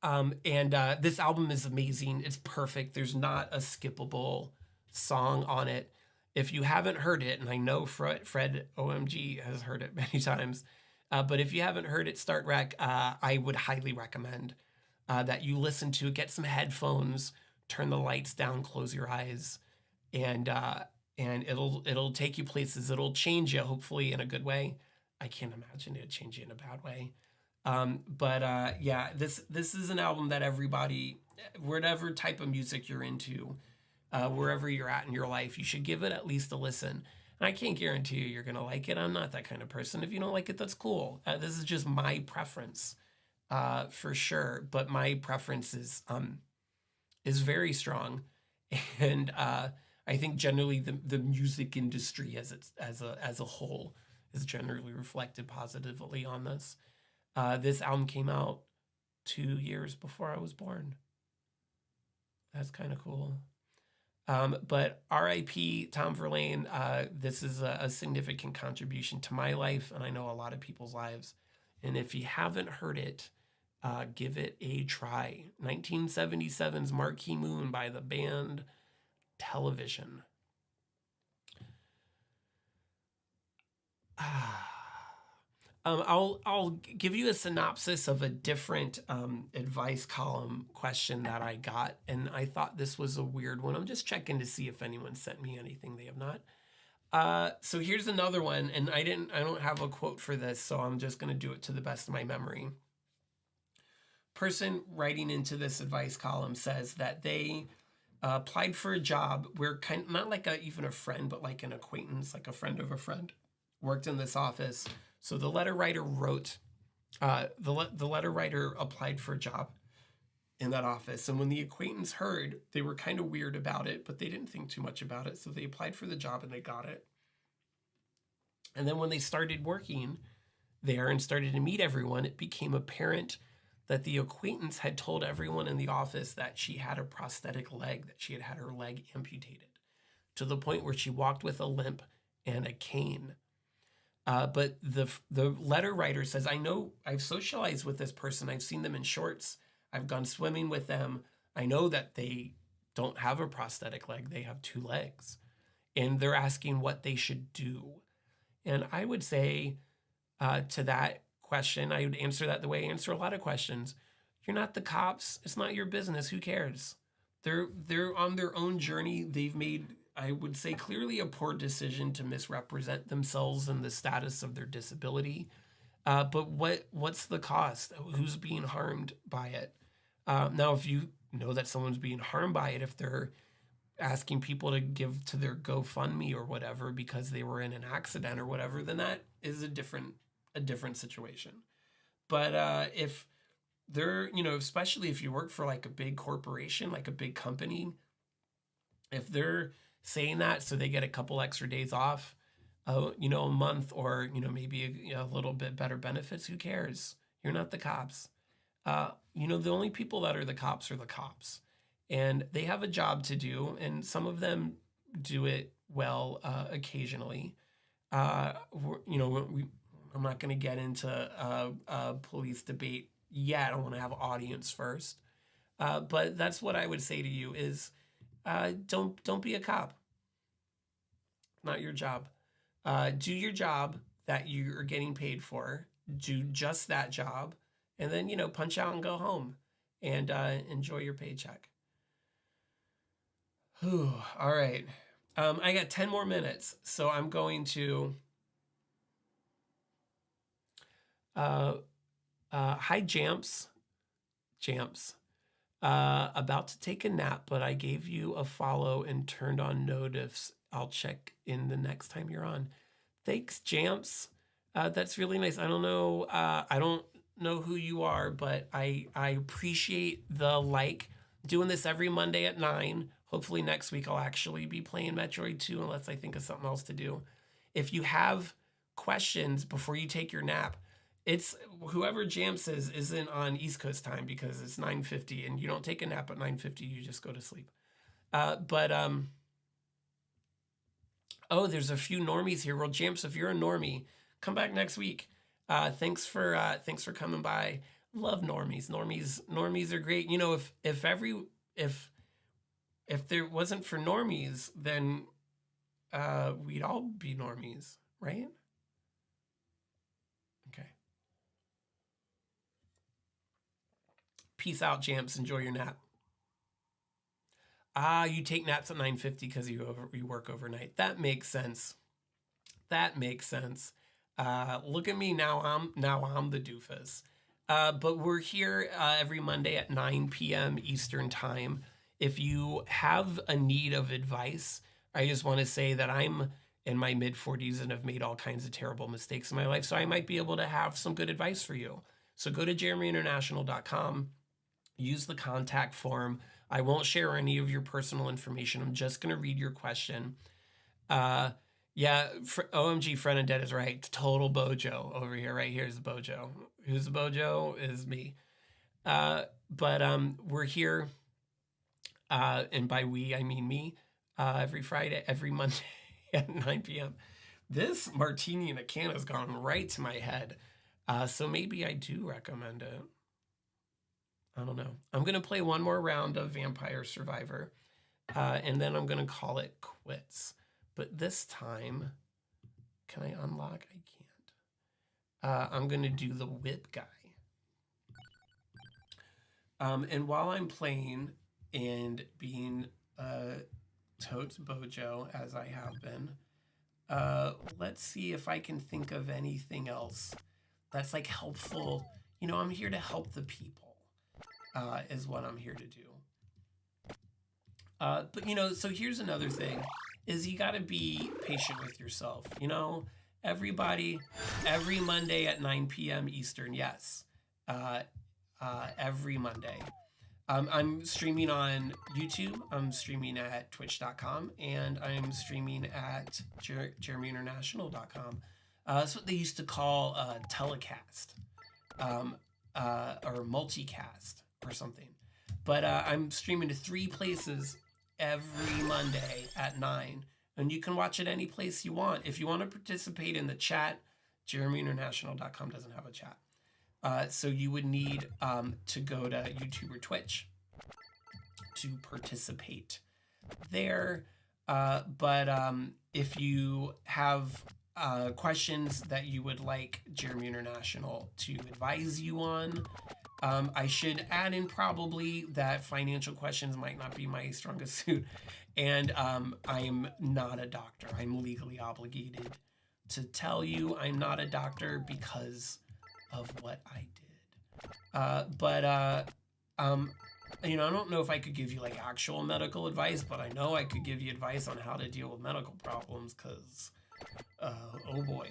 This album is amazing. It's perfect. There's not a skippable song on it. If you haven't heard it, and I know Fred OMG has heard it many times, but if you haven't heard it, Start Rec, I would highly recommend that you listen to it. Get some headphones, turn the lights down, close your eyes, and it'll take you places. It'll change you, hopefully in a good way. I can't imagine it'd change you in a bad way. This is an album that everybody, whatever type of music you're into, wherever you're at in your life, you should give it at least a listen. And I can't guarantee you're going to like it. I'm not that kind of person. If you don't like it, that's cool. This is just my preference, for sure. But my preference is very strong. And, I think generally the music industry as a whole is generally reflected positively on this. This album came out 2 years before I was born. That's kind of cool. But R.I.P. Tom Verlaine. This is a significant contribution to my life, and I know a lot of people's lives. And if you haven't heard it, give it a try. 1977's Marquee Moon by the band Television. I'll give you a synopsis of a different advice column question that I got, and I thought this was a weird one. I'm just checking to see if anyone sent me anything. They have not. So here's another one, and I don't have a quote for this, so I'm just going to do it to the best of my memory. Person writing into this advice column says that they applied for a job where not like even a friend, but like an acquaintance, like a friend of a friend, worked in this office. So the letter writer wrote, the letter writer applied for a job in that office. And when the acquaintance heard, they were kind of weird about it, but they didn't think too much about it. So they applied for the job and they got it. And then when they started working there and started to meet everyone, it became apparent that the acquaintance had told everyone in the office that she had a prosthetic leg, that she had had her leg amputated to the point where she walked with a limp and a cane. But the letter writer says, I know I've socialized with this person. I've seen them in shorts. I've gone swimming with them. I know that they don't have a prosthetic leg. They have two legs. And they're asking what they should do. And I would say to that question, I would answer that the way I answer a lot of questions. You're not the cops. It's not your business. Who cares? They're on their own journey. They've made, I would say, clearly a poor decision to misrepresent themselves and the status of their disability. But what's the cost? Who's being harmed by it? Now, if you know that someone's being harmed by it, if they're asking people to give to their GoFundMe or whatever because they were in an accident or whatever, then that is a different situation. But if they're, especially if you work for like a big corporation, like a big company, if they're saying that so they get a couple extra days off, a month, or, maybe a little bit better benefits, who cares? You're not the cops. The only people that are the cops are the cops. And they have a job to do, and some of them do it well occasionally. I'm not going to get into a police debate yet. I want to have audience first. But that's what I would say to you is don't be a cop. Not your job. Do your job that you are getting paid for. Do just that job. And then, punch out and go home and enjoy your paycheck. Whew, all right. I got 10 more minutes, so I'm going to... hi, Jamps. About to take a nap, but I gave you a follow and turned on notifs. I'll check in the next time you're on. Thanks, Jamps. That's really nice. I don't know who you are, but I appreciate the doing this every Monday at 9. Hopefully next week I'll actually be playing Metroid 2 unless I think of something else to do. If you have questions before you take your nap, it's whoever Jamps isn't on East Coast time because it's 9:50 and you don't take a nap at 9:50, you just go to sleep. There's a few normies here. Well, Jamps, if you're a normie, come back next week. Thanks for coming by. Love normies. Normies are great. If there wasn't for normies, then we'd all be normies, right? Okay. Peace out, Jamps. Enjoy your nap. You take naps at 9:50 because you work overnight. That makes sense. Look at me now. I'm the doofus. But we're here every Monday at 9 p.m. Eastern time. If you have a need of advice, I just want to say that I'm in my mid-40s and have made all kinds of terrible mistakes in my life, so I might be able to have some good advice for you. So go to JeremyInternational.com, use the contact form. I won't share any of your personal information. I'm just going to read your question. OMG, Friend and Dead is right. Total bojo over here. Right here is the bojo. Who's the bojo? Is me. We're here, and by we, I mean me, every Monday at 9 p.m. This martini in a can has gone right to my head, so maybe I do recommend it. I don't know. I'm going to play one more round of Vampire Survivor, and then I'm going to call it quits. But this time, can I unlock? I can't. I'm going to do the whip guy. And while I'm playing and being totes Bojo, as I have been, let's see if I can think of anything else that's like helpful. You know, I'm here to help the people, is what I'm here to do. But, you know, so here's another thing, is you got to be patient with yourself. You know, everybody, every Monday at 9 p.m. Eastern, yes. Every Monday. I'm streaming on YouTube, I'm streaming at twitch.com, and I'm streaming at JeremyInternational.com. That's what they used to call telecast, or multicast or something. But I'm streaming to 3 places every Monday at 9. And you can watch it any place you want. If you want to participate in the chat, JeremyInternational.com doesn't have a chat. So you would need to go to YouTube or Twitch to participate there. But if you have questions that you would like Jeremy International to advise you on, I should add in probably that financial questions might not be my strongest suit. And I'm not a doctor. I'm legally obligated to tell you I'm not a doctor because of what I did. You know, I don't know if I could give you like actual medical advice, but I know I could give you advice on how to deal with medical problems, because, oh boy.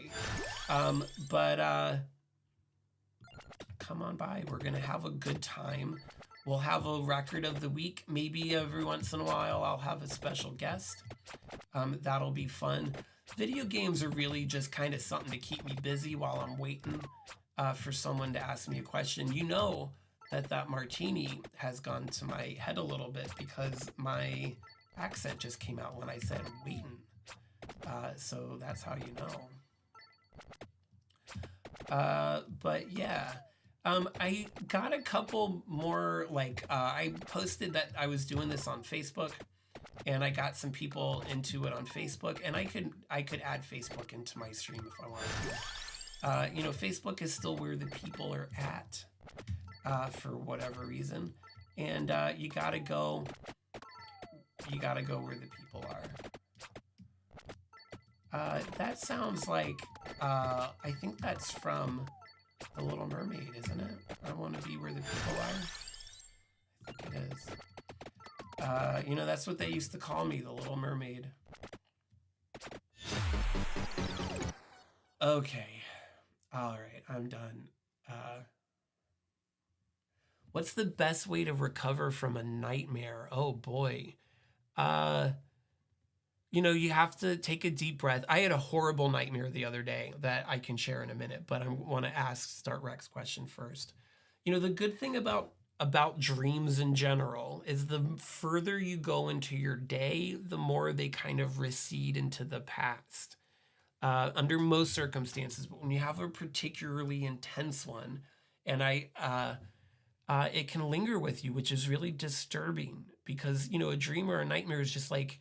Come on by. We're going to have a good time. We'll have a record of the week. Maybe every once in a while I'll have a special guest. That'll be fun. Video games are really just kind of something to keep me busy while I'm waiting for someone to ask me a question. You know that martini has gone to my head a little bit because my accent just came out when I said waiting. So that's how you know. But yeah. I got a couple more, like, I posted that I was doing this on Facebook, and I got some people into it on Facebook, and I could add Facebook into my stream if I wanted to. You know, Facebook is still where the people are at, for whatever reason, and you gotta go where the people are. That sounds like, I think that's from The Little Mermaid, isn't it? I want to be where the people are. I think it is. You know, that's what they used to call me, the Little Mermaid. Okay. All right, I'm done. What's the best way to recover from a nightmare? Oh boy. You know, you have to take a deep breath. I had a horrible nightmare the other day that I can share in a minute, but I want to start Rex's question first. You know, the good thing about dreams in general is the further you go into your day, the more they kind of recede into the past. Under most circumstances, but when you have a particularly intense one, and it can linger with you, which is really disturbing because, you know, a dream or a nightmare is just like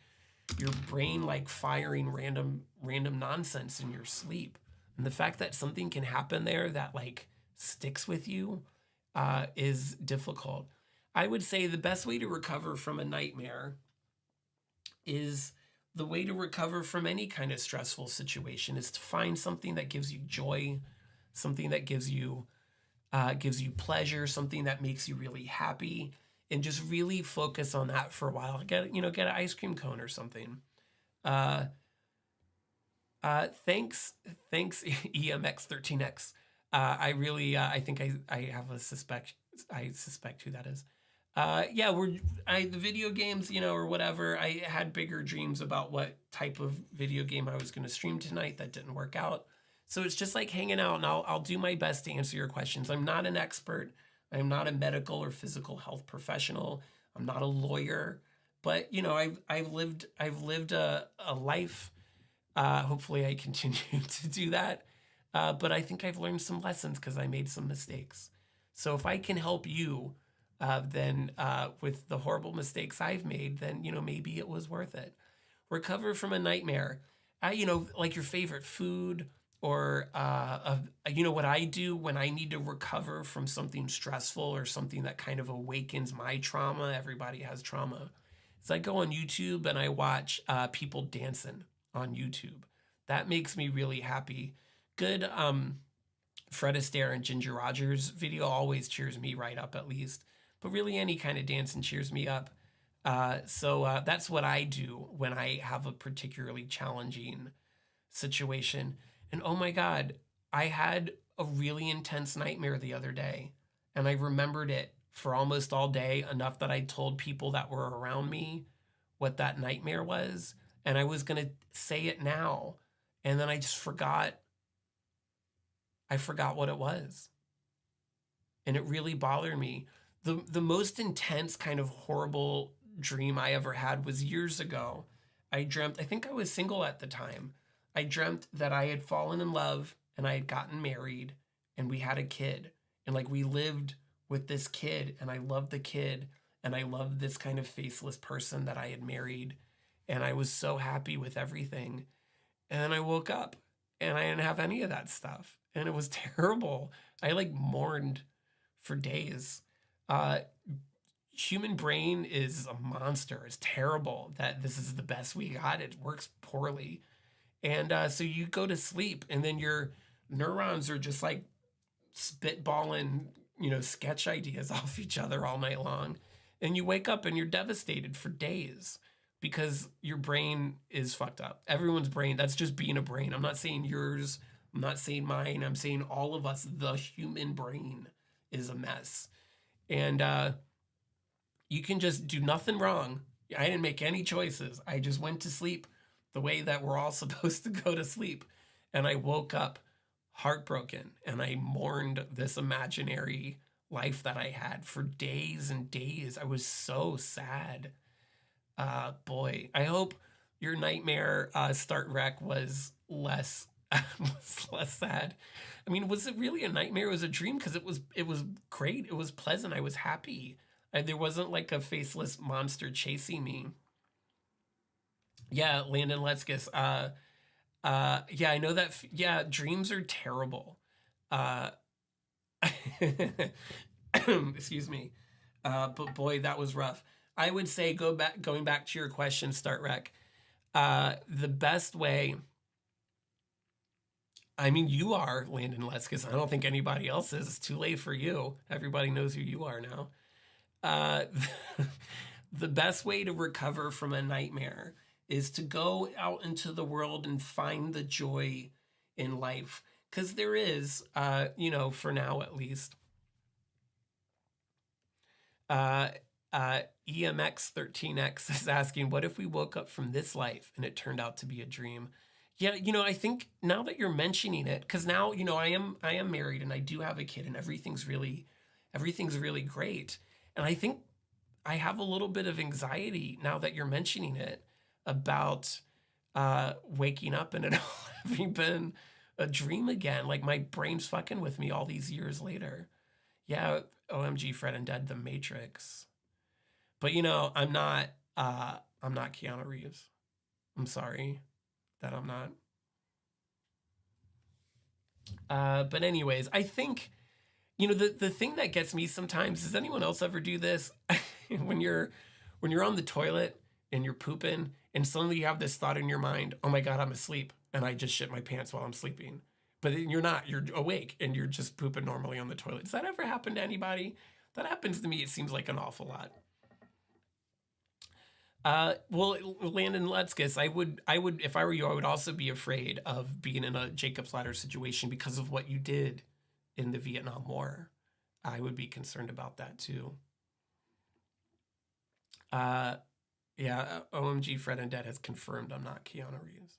your brain like firing random nonsense in your sleep. And the fact that something can happen there that like sticks with you is difficult. I would say the best way to recover from a nightmare is the way to recover from any kind of stressful situation is to find something that gives you joy, something that gives you pleasure, something that makes you really happy, and just really focus on that for a while. Get an ice cream cone or something. Thanks EMX13X. I think I have a suspect. I suspect who that is. Yeah, the video games, you know, or whatever. I had bigger dreams about what type of video game I was going to stream tonight. That didn't work out. So it's just like hanging out, and I'll do my best to answer your questions. I'm not an expert. I'm not a medical or physical health professional. I'm not a lawyer, but you know, I've lived a life. Hopefully, I continue to do that. But I think I've learned some lessons because I made some mistakes. So if I can help you, then with the horrible mistakes I've made, then you know maybe it was worth it. Recover from a nightmare. You know, like your favorite food or you know what I do when I need to recover from something stressful or something that kind of awakens my trauma. Everybody has trauma. Is I go on YouTube and I watch people dancing on YouTube. That makes me really happy. Good Fred Astaire and Ginger Rogers video always cheers me right up, at least. But really, any kind of dancing cheers me up. So that's what I do when I have a particularly challenging situation. And oh my God, I had a really intense nightmare the other day. And I remembered it for almost all day, enough that I told people that were around me what that nightmare was. And I was going to say it now. And then I just forgot. I forgot what it was. And it really bothered me. The most intense kind of horrible dream I ever had was years ago. I think I was single at the time. I dreamt that I had fallen in love and I had gotten married and we had a kid. And like we lived with this kid and I loved the kid and I loved this kind of faceless person that I had married. And I was so happy with everything. And then I woke up and I didn't have any of that stuff. And it was terrible. I like mourned for days. Human brain is a monster. It's terrible that this is the best we got. It works poorly. And so you go to sleep and then your neurons are just like spitballing, you know, sketch ideas off each other all night long. And you wake up and you're devastated for days because your brain is fucked up. Everyone's brain, that's just being a brain. I'm not saying yours, I'm not saying mine, I'm saying all of us. The human brain is a mess. And you can just do nothing wrong. I didn't make any choices. I just went to sleep the way that we're all supposed to go to sleep. And I woke up heartbroken and I mourned this imaginary life that I had for days and days. I was so sad. Boy, I hope your nightmare start wreck was less was less sad. I mean, was it really a nightmare? It was a dream because it was great. It was pleasant. I was happy. There wasn't like a faceless monster chasing me. Yeah, Landon Letskis. Yeah, I know that. Yeah, dreams are terrible. Uh, excuse me. But boy, that was rough. I would say going back to your question, Start Rec. The best way. I mean, you are Landon Letskis. I don't think anybody else is. It's too late for you. Everybody knows who you are now. The best way to recover from a nightmare is to go out into the world and find the joy in life. Because there is, you know, for now at least. EMX13X is asking, what if we woke up from this life and it turned out to be a dream? Yeah, you know, I think now that you're mentioning it, because now, you know, I am married and I do have a kid and everything's really great. And I think I have a little bit of anxiety now that you're mentioning it about waking up and it all having been a dream again. Like my brain's fucking with me all these years later. Yeah, OMG, Fred and Dead, The Matrix. But you know, I'm not Keanu Reeves. I'm sorry that I'm not. But anyways, I think, you know, the thing that gets me sometimes, does anyone else ever do this? when you're on the toilet and you're pooping and suddenly you have this thought in your mind, oh my God, I'm asleep and I just shit my pants while I'm sleeping. But you're not, you're awake and you're just pooping normally on the toilet. Does that ever happen to anybody? That happens to me. It seems like an awful lot. Well, Landon Letskis, I would, if I were you, I would also be afraid of being in a Jacob's Ladder situation because of what you did in the Vietnam War. I would be concerned about that too. Yeah, OMG Fred and Dead has confirmed I'm not Keanu Reeves.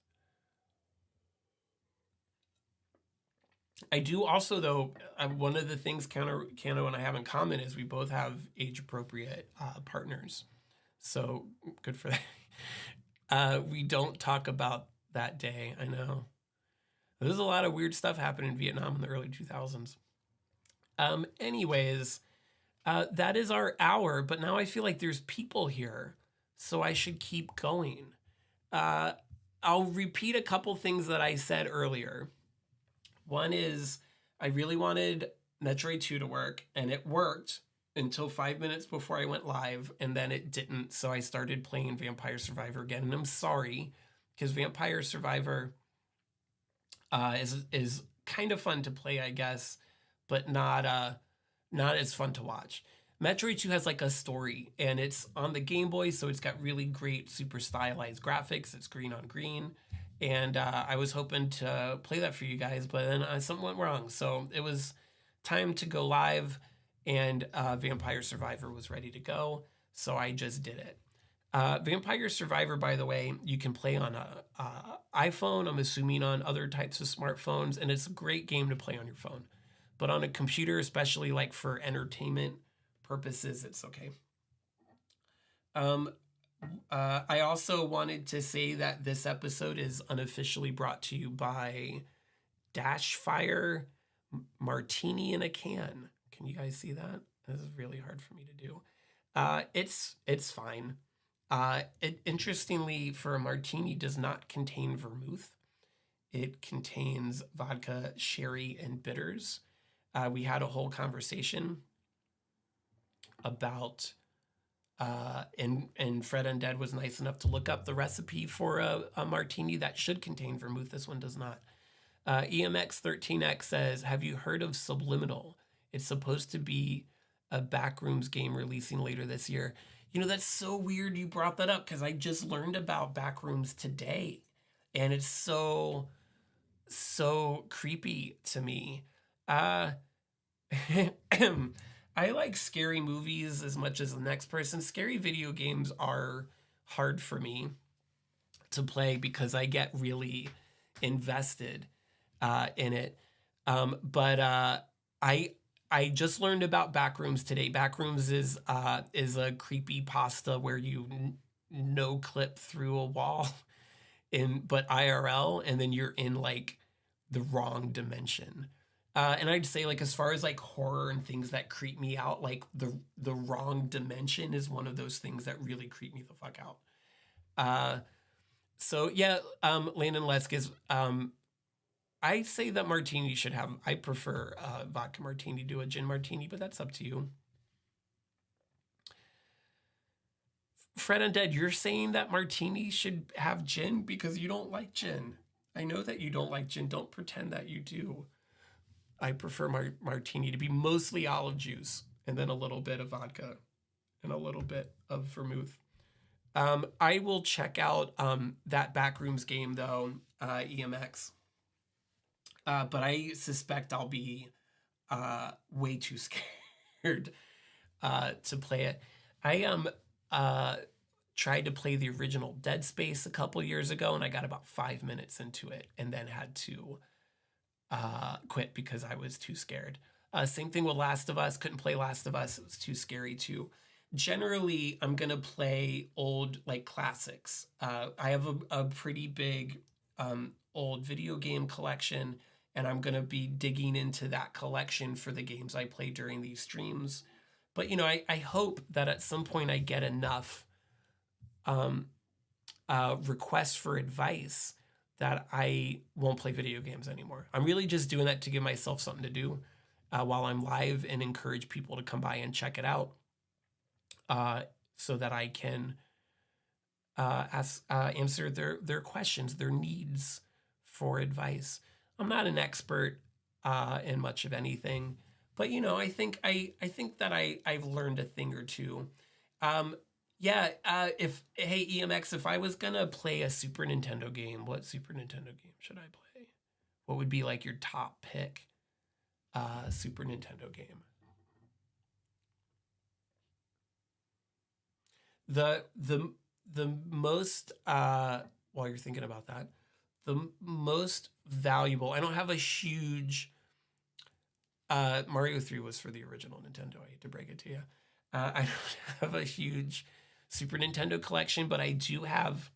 I do also, though, one of the things Keanu and I have in common is we both have age-appropriate partners. So good for that. We don't talk about that day, I know. There's a lot of weird stuff happening in Vietnam in the early 2000s. Anyways, that is our hour, but now I feel like there's people here, so I should keep going. I'll repeat a couple things that I said earlier. One is I really wanted Metroid 2 to work, and it worked until 5 minutes before I went live, and then it didn't. So I started playing Vampire Survivor again, and I'm sorry because Vampire Survivor is kind of fun to play, I guess, but not as fun to watch. Metroid 2 has like a story, and it's on the Game Boy, so it's got really great, super stylized graphics. It's green on green, and I was hoping to play that for you guys, but then something went wrong. So it was time to go live, and Vampire Survivor was ready to go, so I just did it. Vampire Survivor, by the way, you can play on a iPhone. I'm assuming on other types of smartphones, and it's a great game to play on your phone. But on a computer, especially like for entertainment purposes, it's okay. I also wanted to say that this episode is unofficially brought to you by Dash Fire Martini in a Can. Can you guys see that? This is really hard for me to do. It's fine. It interestingly, for a martini, does not contain vermouth. It contains vodka, sherry, and bitters. We had a whole conversation about, and Fred Undead was nice enough to look up the recipe for a martini that should contain vermouth. This one does not. EMX13X says, have you heard of Subliminal? It's supposed to be a Backrooms game releasing later this year. You know, that's so weird you brought that up because I just learned about Backrooms today. And it's so creepy to me. I like scary movies as much as the next person. Scary video games are hard for me to play because I get really invested in it. But I just learned about Backrooms today. Backrooms is a creepy pasta where you no clip through a wall but IRL, and then you're in like the wrong dimension. And I'd say like as far as like horror and things that creep me out, like the wrong dimension is one of those things that really creep me the fuck out. So yeah, Landon Leskis, I say that martini should have, I prefer vodka martini to a gin martini, but that's up to you. Fred Undead, you're saying that martini should have gin because you don't like gin. I know that you don't like gin. Don't pretend that you do. I prefer martini to be mostly olive juice and then a little bit of vodka and a little bit of vermouth. I will check out that Backrooms game though, EMX. But I suspect I'll be way too scared to play it. I tried to play the original Dead Space a couple years ago, and I got about 5 minutes into it and then had to quit because I was too scared. Same thing with Last of Us. Couldn't play Last of Us. It was too scary too. Generally, I'm going to play old like classics. I have a pretty big old video game collection, and I'm going to be digging into that collection for the games I play during these streams. But, you know, I hope that at some point I get enough requests for advice that I won't play video games anymore. I'm really just doing that to give myself something to do while I'm live and encourage people to come by and check it out so that I can answer their questions, their needs for advice. I'm not an expert in much of anything, but you know, I think that I've learned a thing or two. Hey EMX, if I was gonna play a Super Nintendo game, what Super Nintendo game should I play? What would be like your top pick Super Nintendo game? The most while you're thinking about that, the most valuable. I don't have a huge. Mario 3 was for the original Nintendo. I hate to break it to you. I don't have a huge Super Nintendo collection, but I do have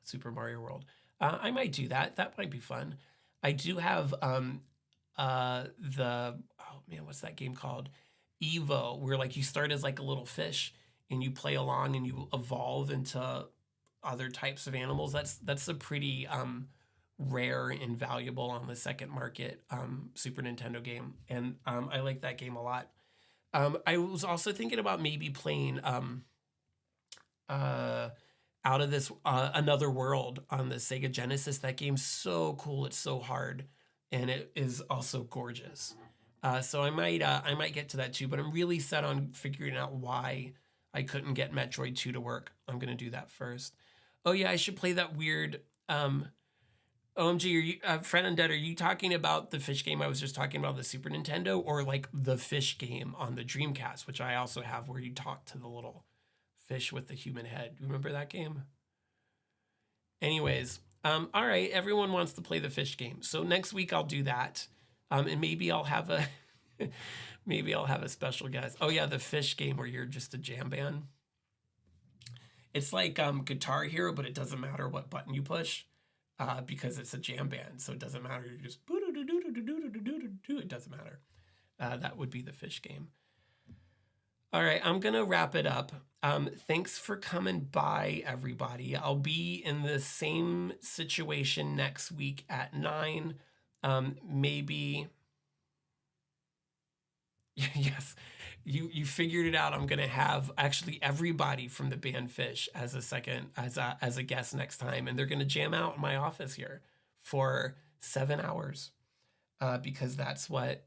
Super Mario World. I might do that. That might be fun. I do have what's that game called? Evo, where like you start as like a little fish and you play along and you evolve into other types of animals. That's a pretty rare and valuable on the second market Super Nintendo game. And I like that game a lot. I was also thinking about maybe playing Out of This Another World on the Sega Genesis. That game's so cool. It's so hard, and it is also gorgeous. So I might get to that too. But I'm really set on figuring out why I couldn't get Metroid 2 to work. I'm gonna do that first. Oh yeah, I should play that weird. OMG, are you Friend Undead? Are you talking about the fish game I was just talking about, the Super Nintendo, or like the fish game on the Dreamcast, which I also have, where you talk to the little fish with the human head? You remember that game? Anyways, all right, everyone wants to play the fish game, so next week I'll do that, and maybe I'll have a maybe I'll have a special guest. Oh yeah, the fish game where you're just a jam band. It's like Guitar Hero, but it doesn't matter what button you push. Because it's a jam band, so it doesn't matter. You're just it doesn't matter. That would be the fish game. All right, I'm gonna wrap it up. Thanks for coming by, everybody. I'll be in the same situation next week at 9. Maybe. Yes, you figured it out. I'm gonna have actually everybody from the band Fish as a guest next time, and they're gonna jam out in my office here for 7 hours, because that's what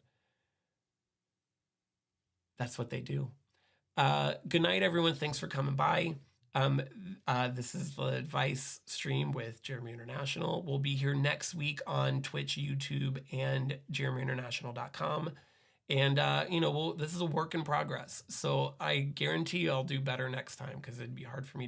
they do. Good night, everyone. Thanks for coming by. This is the advice stream with Jeremy International. We'll be here next week on Twitch, YouTube, and JeremyInternational.com. And, this is a work in progress. So I guarantee I'll do better next time, because it'd be hard for me